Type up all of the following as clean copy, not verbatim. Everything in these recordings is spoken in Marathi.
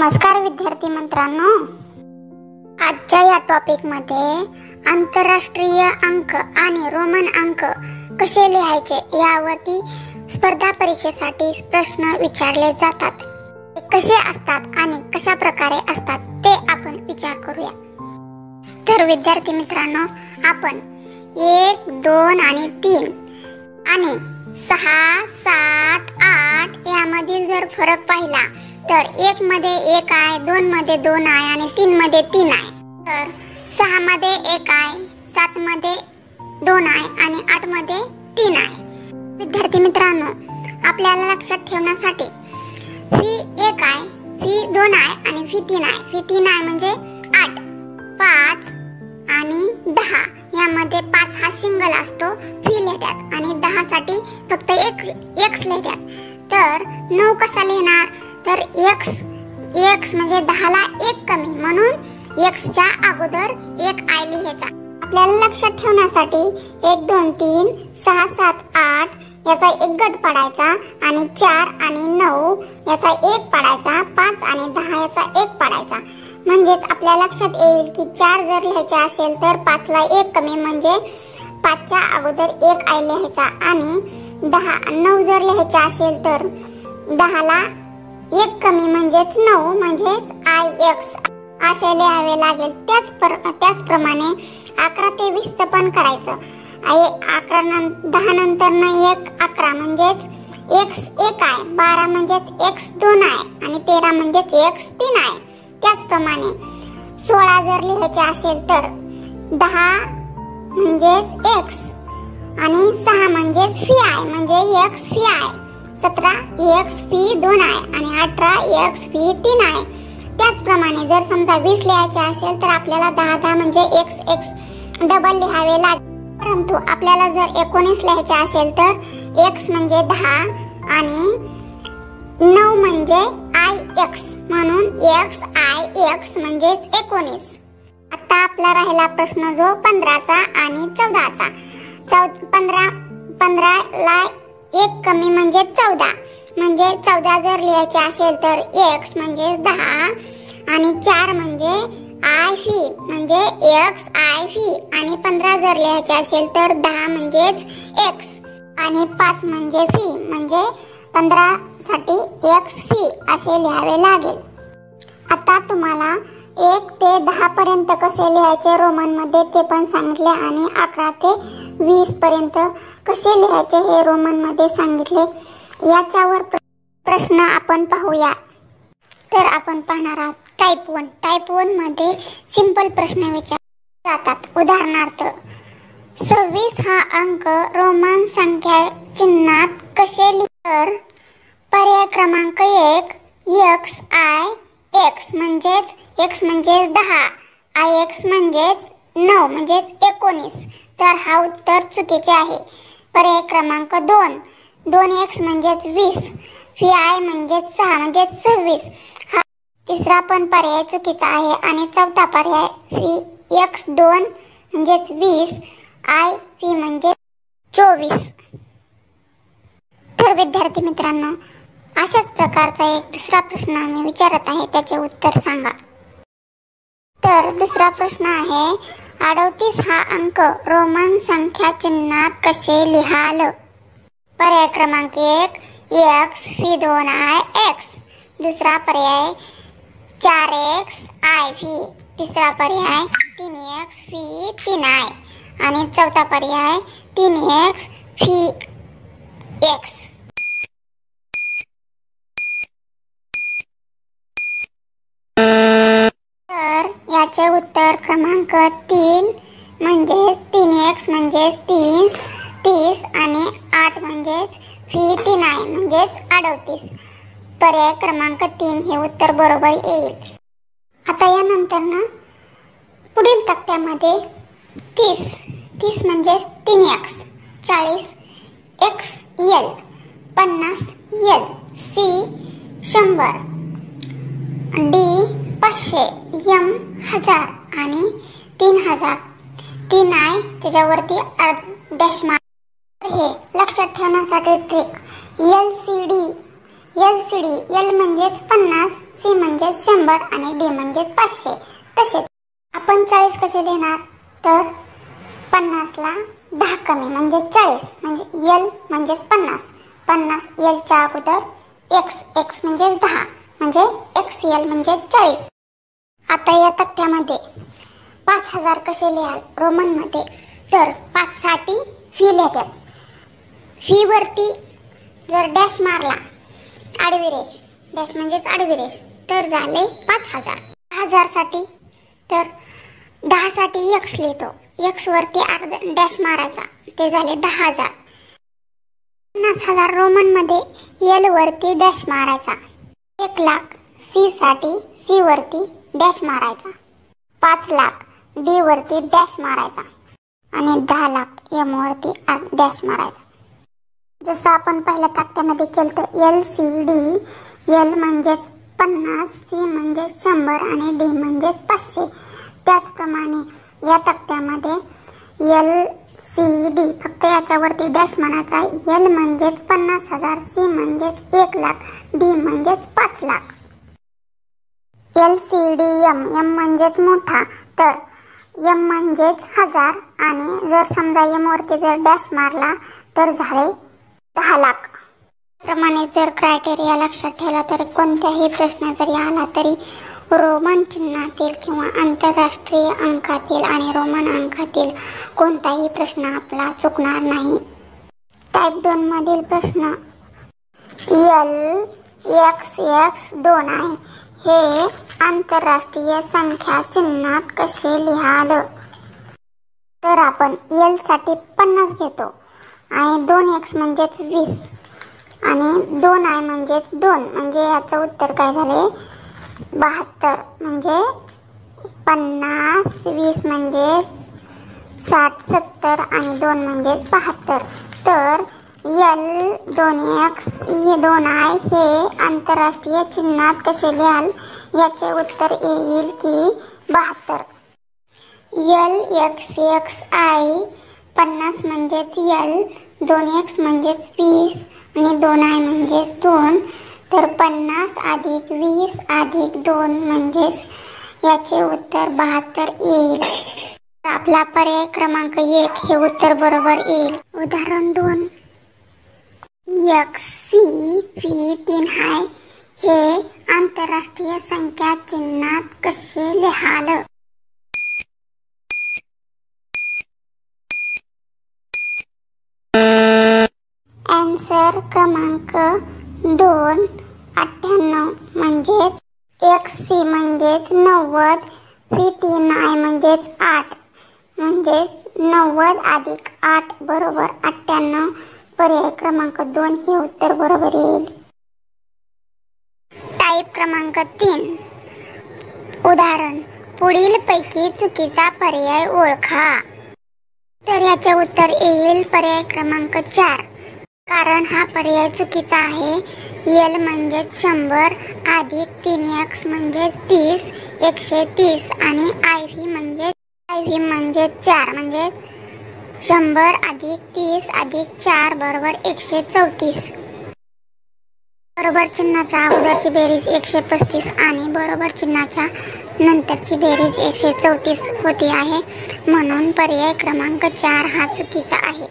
नमस्कार विद्यार्थी मित्रांनो, आजच्या या टॉपिक मध्ये आंतरराष्ट्रीय अंक आणि रोमन अंक कसे लिहायचे यावरती स्पर्धा परीक्षेसाठी प्रश्न विचारले जातात. ते कसे असतात आणि कशा प्रकारे असतात ते आपण विचार करूया. तर विद्यार्थी मित्रांनो, आपण 1, 2 आणि 3 आणि 6, 7, 8 यामधील जर फरक पाहिला तर 1 मध्ये 1 आहे, 2 मध्ये 2 आहे आणि 3 मध्ये 3 आहे. तर 6 मध्ये 1 आहे, 7 मध्ये 2 आहे आणि 8 मध्ये 3 आहे. विद्यार्थी मित्रांनो, आपल्याला लक्षात ठेवण्यासाठी फी 1 आहे, फी 2 आहे आणि फी 3 आहे. फी 3 आहे म्हणजे 8, 5 आणि 10 यामध्ये 5 हा सिंगल असतो, फी लिहितात आणि 10 साठी फक्त x लिहितात. तर 9 कसा लिहिणार? तर x म्हणजे 10 ला 1 कमी म्हणून x च्या अगोदर 1 i लिहायचा. आपल्याला लक्षात ठेवण्यासाठी 1, 2, 3, 6, 7, 8 याचा एक गट पाडायचा आणि 4 आणि 9 याचा एक पाडायचा, 5 आणि 10 याचा एक पाडायचा. म्हणजेच आपल्या लक्षात येईल की 4 जर लिहायचे असेल तर 5 ला 1 कमी म्हणजे 5 च्या अगोदर 1 i लिहायचा आणि 9 जर लिहायचे असेल तर 10 ला 1 कमी म्हणजेच 9 म्हणजेच ix असे लिहावे लागेल. त्याचप्रमाणे 11 ते 20 पण करायचं. 10 नंतर 1 11 म्हणजेच x 1 आहे, 12 म्हणजेच x 2 आहे आणि 13 म्हणजेच x 3 आहे. त्याचप्रमाणे 16 जर लिहायचे असेल तर 10 म्हणजेच x आणि 6 म्हणजेच फी आहे म्हणजे x फी आहे. 17 x फी 2 आहे आणि 18 x फी 3 आहे. त्याचप्रमाणे जर समजा 20 लिहायचे असेल तर आपल्याला 10 म्हणजे x डबल लिहावे लागेल. परंतु आपल्याला जर 19 लिहायचे असेल तर x म्हणजे 10 आणि 9 म्हणजे ix म्हणून x म्हणजेच 19. आता आपला राहिला प्रश्न जो 15चा आणि 14चा. 15 ला 1 कमी म्हणजे 14 म्हणजे 14 जर लिहायचे असेल तर x म्हणजे 10 आणि 4 म्हणजे i फी म्हणजे x i फी आणि 15 जर लिहायचे असेल तर 10 म्हणजेच x आणि 5 म्हणजे फी म्हणजे 15 साठी x फी असे लिहावे लागेल. आता तुम्हाला 1 ते 10 पर्यंत कसे लिहायचे रोमन मध्ये ते पण सांगितले आणि 11 ते 20 पर्यंत कसे लिहायचे हे रोमन मध्ये सांगितले. याच्यावर प्रश्न आपण पाहूया. तर आपण पाहणार आहोत टाइप 1. टाइप 1 मध्ये सिंपल प्रश्न विचारले जातात. उदाहरणार्थ 26 हा अंक रोमन संख्या चिन्हात कसे लिहायचे? पर्याय क्रमांक 1 x म्हणजेच x म्हणजेच 10, ix म्हणजेच 9 म्हणजेच 19. तर हा उत्तर चुकीचे आहे. पर्याय क्रमांक 2x म्हणजेच 20, फी i म्हणजेच 6 म्हणजेच 26. हा तिसरा पण पर्याय चुकीचा आहे आणि चौथा पर्याय फी x2 म्हणजेच 20, i फी म्हणजे 24. तर विद्यार्थी मित्रांनो, अशाच प्रकारचा एक दुसरा प्रश्न मी विचारत आहे, त्याचे उत्तर सांगा. तर दुसरा प्रश्न आहे 38 हा अंक रोमन संख्या चिन्हात कसे लिहाल? पर्याय क्रमांक 1 x फी 2 आहे x, दुसरा पर्याय 4x i फी, तिसरा पर्याय 3x फी 3 आहे आणि चौथा पर्याय 3x फी x. तर याचे उत्तर क्रमांक 3 म्हणजे 3x म्हणजेच 30 आणि 8 म्हणजेच फी 3 आहे म्हणजेच 38. पर्याय क्रमांक 3 हे उत्तर बरोबर येईल. आता यानंतर ना पुढील तक्त्यामध्ये 30 म्हणजेच 3x, 40 xl, 50 l, c 100, d 500, m 1000 आणि 3000. 3 आहे त्याच्यावरती डॅश मार. हे लक्षात ठेवण्यासाठी ट्रिक LCD L म्हणजेच 50, सी म्हणजेच 100 आणि डी म्हणजेच 500. तसेच आपण 40 कसे लिहिणार, तर 50 ला 10 कमी म्हणजे 40, म्हणजे एल म्हणजेच 50. 50 एलच्या अगोदर एक्स म्हणजेच 10 म्हणजे एक्स एल म्हणजे 40. आता या तक्त्यामध्ये 5000 कसे लिहाल रोमन मध्ये, तर 5 साठी फी लिहितात. फी वरती जर डॅश मारला, आडवी रेष, डॅश म्हणजेच आडवी रेष, तर झाले 5000. 1000 साठी तर 10 साठी एक्स लिहितो, एक्स वरती अर्धा डॅश मारायचा, ते झाले 10000. 50000 रोमन मध्ये एल वरती डॅश मारायचा. 1 लाख सी साठी सी वरती डॅश मारायचा. 5 लाख डी वरती डॅश मारायचा आणि 10 लाख एम वरती डॅश मारायचा. जसं आपण पहिल्या तक्त्यामध्ये केलं तर एल सी डी, एल म्हणजेच 50, सी म्हणजेच 100 आणि डी म्हणजेच 500. त्याचप्रमाणे या तक्त्यामध्ये एल सी डी फक्त याच्यावरती डॅश म्हणायचा. एल म्हणजेच 50,000, सी म्हणजेच 1 लाख, डी म्हणजेच 5 lakh. L C D M, M म्हणजेच मोठा, तर एम म्हणजेच 1000 आणि जर समजा एम वरती जर डॅश मारला तर झाले 10 लाख. प्रमाणे जर क्रायटेरिया लक्षात ठेवला तर कोणत्याही प्रश्न जरी आला तरी रोमन चिन्हातील किंवा आंतरराष्ट्रीय अंकातील आणि रोमन अंकातील कोणताही प्रश्न आपला चुकणार नाही. टाइप 2 मधील प्रश्न एल एक्स एक्स 2 आहे, हे आंतरराष्ट्रीय संख्या चिन्हात कसे लिहाल, तर आपण एल साठी 50 घेतो आणि 2x म्हणजेच 20 आणि 2i म्हणजेच 2, म्हणजे याचं उत्तर काय झाले 72. म्हणजे 50 20 म्हणजे 60 70 आणि 2 म्हणजेच 72. तर एल 2x 2i हे आंतरराष्ट्रीय चिन्हात कसे लिहाल, याचे उत्तर येईल की 72. एल एक्स एक्स आय 50 म्हणजेच एल, 2x म्हणजेच 20 आणि 2i म्हणजेच 2, तर 50 अधिक 20 अधिक 2 म्हणजेच याचे उत्तर 72 येईल. आपला पर्याय क्रमांक 1 हे उत्तर बरोबर येईल. उदाहरण 2, एक्सी फी 3 आहे, हे आंतरराष्ट्रीय संख्या चिन्हात कसे लिहाल. आन्सर क्रमांक 2 98 म्हणजेच एक्सी म्हणजेच 90, फी 3i म्हणजेच 8 म्हणजेच 90 अधिक 8 बरोबर 98. पर्याय क्रमांक 2 हे उत्तर बरोबर येईल. टाइप क्रमांक 3, उदाहरण पुढील पैकी चुकीचा पर्याय ओळखा, तर याचे उत्तर येईल पर्याय क्रमांक 4, कारण हा पर्याय चुकीचा आहे. एल म्हणजेच 100 अधिक 3x म्हणजेच 30 130 आणि आय व्ही म्हणजेच 4 म्हणजे 100 अधिक 30 अधिक 4 बरोबर 134. बरोबर चिन्हाच्या अगोदरची बेरीज 135 आणि बरोबर चिन्हाच्या नंतरची बेरीज 134 होती आहे, म्हणून पर्याय क्रमांक 4 हा चुकीचा आहे.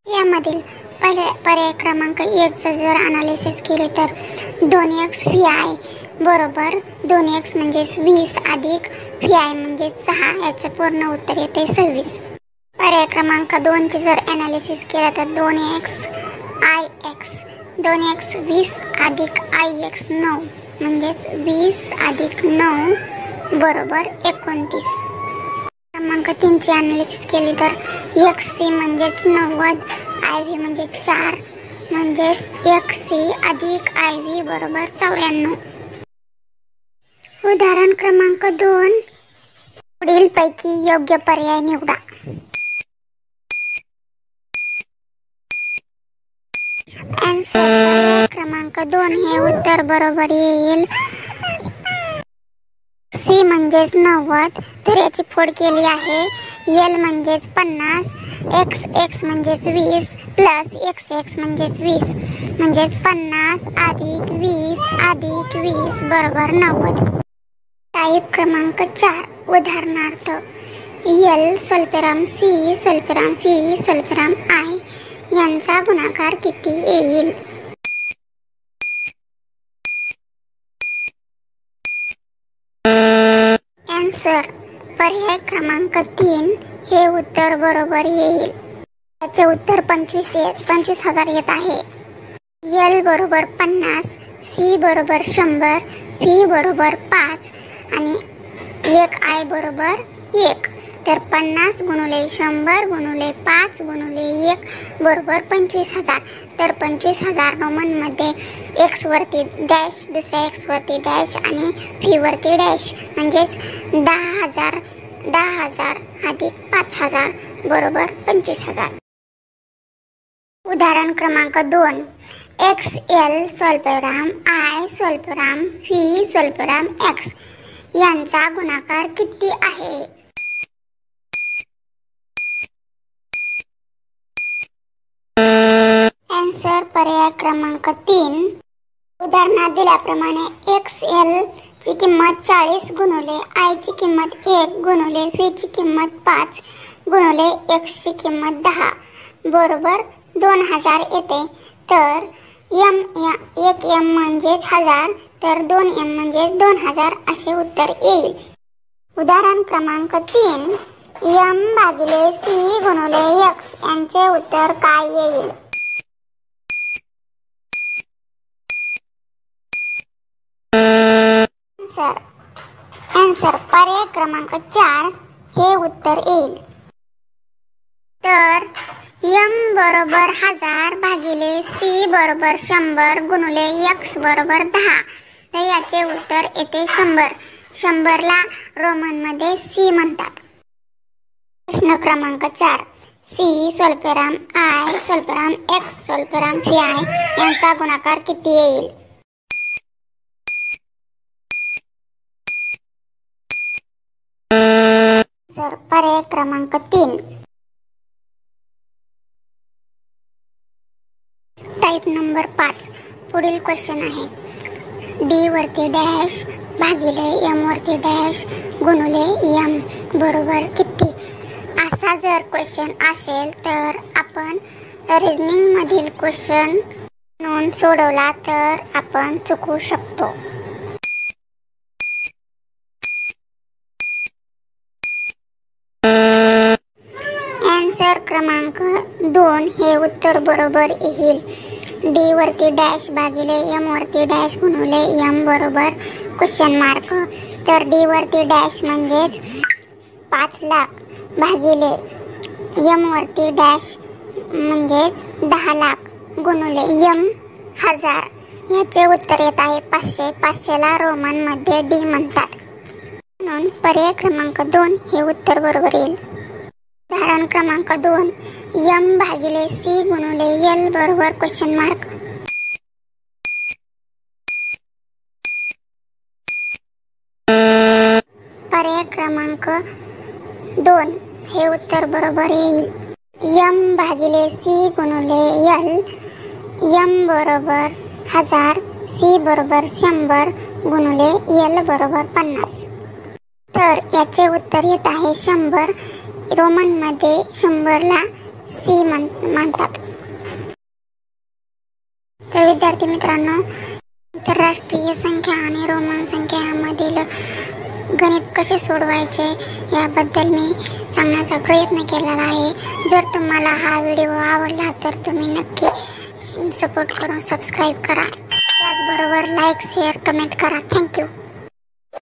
यामधील पर्याय क्रमांक 1 जर अनालिसिस केले तर 2x फी आय बरोबर 2x म्हणजेच 20 अधिक फी आय म्हणजेच 6, याचे पूर्ण उत्तर येते 26. पर्याय क्रमांक 2 चे जर अनालिसिस केला तर 2x 20 अधिक ix 9 म्हणजेच 20 अधिक 9 बरोबर 29. क्रमांक 3 ची अनालिसिस केली तर xc म्हणजेच 90 iv म्हणजे 4 म्हणजेच xc अधिक iv बरोबर 94. उदाहरण क्रमांक 2, पुढील पैकी योग्य पर्याय निवडा. आन्सर क्रमांक 2 हे उत्तर बरोबर येईल. सी म्हणजेच 90, तर याची फोड केली आहे. एल म्हणजेच 50, एक्स एक्स म्हणजेच 20 प्लस एक्स एक्स म्हणजेच 20 म्हणजेच 50 अधिक 20 अधिक 20 बरोबर 90. टाईप क्रमांक 4 उदाहरणार्थ एल स्वल्पविराम सी स्वल्पविराम पी स्वल्पविराम आय यांचा गुणाकार किती येईल? आन्सर पर्याय क्रमांक 3 हे उत्तर बरोबर येईल. याचे उत्तर 25,000 येत आहे. एल बरोबर 50, सी बरोबर 100, पी बरोबर 5 आणि 1 आय बरोबर 1. तर 50 गुणुले 100 गुणुले 5 गुणुले 1 बरोबर 25,000. तर 25,000 रोमनमध्ये एक्स वरती डॅश, दुसऱ्या एक्स वरती डॅश आणि पी वरती डॅश म्हणजेच 10,000 अधिक 5,000 बरोबर 25,000. उदाहरण क्रमांक 2 एक्स एल स्वल्पविराम आय स्वल्पविराम पी स्वल्पविराम एक्स यांचा गुणाकार किती आहे? आन्सर पर्याय क्रमांक 3. उदाहरणात दिल्याप्रमाणे एक्स एल ची किंमत 40 गुणुले आय ची किंमत 1 गुणुले पी ची किंमत 5 गुणुले एक्स ची किंमत 10 बरोबर 2000 येते. तर एक एम म्हणजेच 1000 तर 2 एम म्हणजेच 2000 असे उत्तर येईल. उदाहरण क्रमांक 3 एम भागिले सी गुणुले एक्स यांचे उत्तर काय येईल? आन्सर पर्याय क्रमांक 4 हे उत्तर येईल. तर एम बरोबर 1000 भागिले सी बरोबर 100 गुणुले एक्स बरोबर 10. तर याचे उत्तर येते 100. 100 ला रोमन मध्ये सी म्हणतात. प्रश्न क्रमांक 4 सी स्वल्पविराम आय स्वल्पविराम एक्स स्वल्पविराम पी आय यांचा गुणाकार किती येईल? सर पर्याय क्रमांक 3. टाइप नंबर 5 पुढील क्वेश्चन आहे डी वरती डॅश भागिले एम वरती डॅश गुणुले एम बरोबर किती? असा जर क्वेश्चन असेल तर आपण रिझनिंग मधील क्वेश्चन म्हणून सोडवला तर आपण चुकू शकतो. आन्सर क्रमांक 2 हे उत्तर बरोबर येईल. डी वरती डॅश भागिले एम वरती डॅश गुणुले एम बरोबर क्वेश्चन मार्क. तर डी वरती डॅश म्हणजेच 5 लाख भागिले एम वरती डॅश म्हणजेच 10 लाख गुणुले एम 1000 याचे उत्तर येत आहे 500. 500 ला रोमन मध्ये डी म्हणतात म्हणून पर्याय क्रमांक 2 हे उत्तर बरोबर येईल. उदाहरण क्रमांक 2 एम भागिले सी गुणुले एल बरोबर क्वेश्चन मार्क. पर्याय क्रमांक 2 हे उत्तर बरोबर येईल. एम भागिले सी गुणुले एल एम बरोबर 1000 सी बरोबर 100 गुणुले एल बरोबर 50. तर याचे उत्तर येत आहे 100. रोमन मध्ये 100 ला सी म्हणतात. तर विद्यार्थी मित्रांनो आंतरराष्ट्रीय संख्या आणि रोमन संख्या यामधील गणित कसे सोडवायचे याबद्दल मी सांगण्याचा प्रयत्न केलेला आहे. जर तुम्हाला हा व्हिडिओ आवडला तर तुम्ही नक्की सपोर्ट करून सबस्क्राईब करा. त्याचबरोबर लाईक शेअर कमेंट करा. थँक्यू.